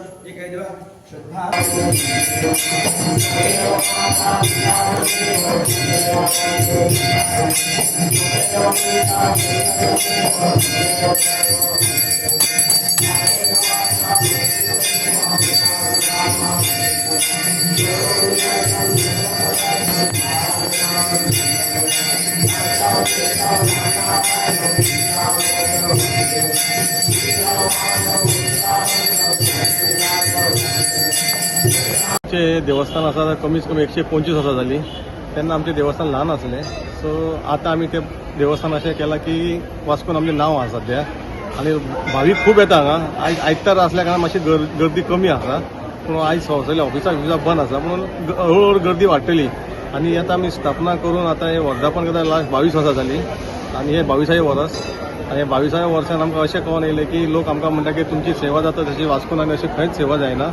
एक आहे देवा श्रद्धा आमचे देवस्थान आसा कमीत कमी 125 वर्सां जाली. तेन्ना आमचें देवस्थान ल्हान आसलें. सो आतां आमी तें देवस्थान अशें केलां की वास्कोन आमचें नांव आसा सद्या आनी भावीक खूब येता हांगा. आयज आयतार आसल्या कारणान मातशी गर्दी कमी आसा. पूण आयज संवसारली ऑफिसां बंद आसा म्हणून हळूहळू गर्दी वाडटली. आनी आतां आमी स्थापना करून आतां हें वर्धापन करता लास्ट 22 वर्सां जालीं आनी हें 22वें वर्स. आनी 22व्या वर्सान आमकां अशें कळोन येयलें की लोक आमकां म्हणटा की तुमची सेवा जाता तशी वास्कोन आनी अशी खंयच सेवा जायना.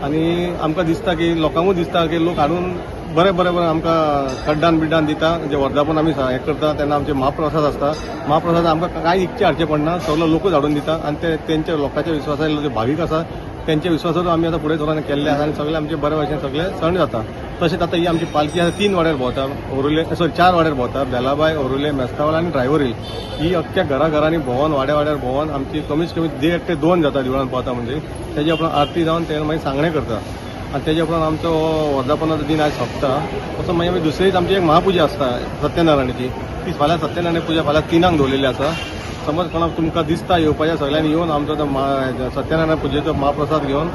आनी आमकां दिसता की लोकांकूय दिसता की लोक हाडून बरें आमकां कड्डान बिड्डान दिता. जे वर्धापन आमी हें करता तेन्ना आमचे महाप्रसाद आसता. महाप्रसाद आमकां कांय इकचें हाडचें पडना. सगलो लोकूच हाडून दिता आनी ते तेंच्या लोकांच्या विश्वासान जे भावीक आसा त्यांच्या विश्वासाचो आमी आतां फुडें धोरण केल्ले आसा आनी सगळे आमचे बरे भशेन सगळे सण जाता. तशेंच आतां ही आमची पालखी आसा 3 वाड्यार भोंवता. ओरुले 4 वाड्यार भोंवता. बेलाबाय, ओरुले, मेस्तावळ आनी ड्रायव्हर ही अख्ख्या घरांनी भोंवन वाड्यार भोंवन आमची कमीत कमी 1.5 ते 2 जाता देवळान पावता. म्हणजे तेजे उपरांत आरती जावन ते मागीर सांगणें करता आनी तेजे उपरांत आमचो वर्धापनाचो दिन आयज सोंपता. तसो मागीर आमी दुसरी आमची एक महापुजा आसता सत्यनारायणाची. ती फाल्यां सत्यनारायण पुजा फाल्यां 3 दवरलेली आसा. समज कोणाक तुमकां दिसता येवपाचें सगळ्यांनी येवन आमचो तो सत्यनारायण पुजेचो महाप्रसाद घेवन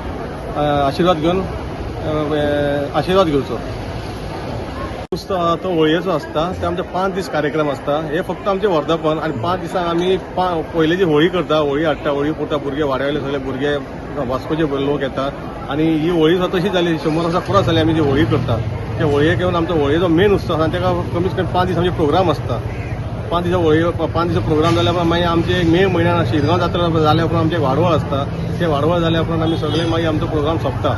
आशिर्वाद घेवचो. तो होळयेचो आसता. ते आमचे 5 दीस कार्यक्रम आसता. हे फक्त आमचे वर्धापन आनी 5 दिसांक आमी पयले जी होळी करता, होळी हाडटा, होळी पुरता भुरगे वाड्यावयले सगळे भुरगे वास्कोचे लोक येतात आनी ही होळी तशी जाली 100 वर्सां पुराय जाली आमी जी होळी करता. ते होळयेक येवन आमचो होळयेचो मेन उत्सव आसा. ताका कमीत कमी 5 दीस आमचे प्रोग्राम आसता. 5 दिसा होळी 5 दिसा प्रोग्राम जाल्या उपरांत मागीर आमचे मे म्हयन्यान शिरगांव जात्रा जाल्या उपरांत आमचे वाडवळ आसता. ते वाडवळ जाल्या उपरांत आमी सगळे मागीर आमचो प्रोग्राम सोंपता.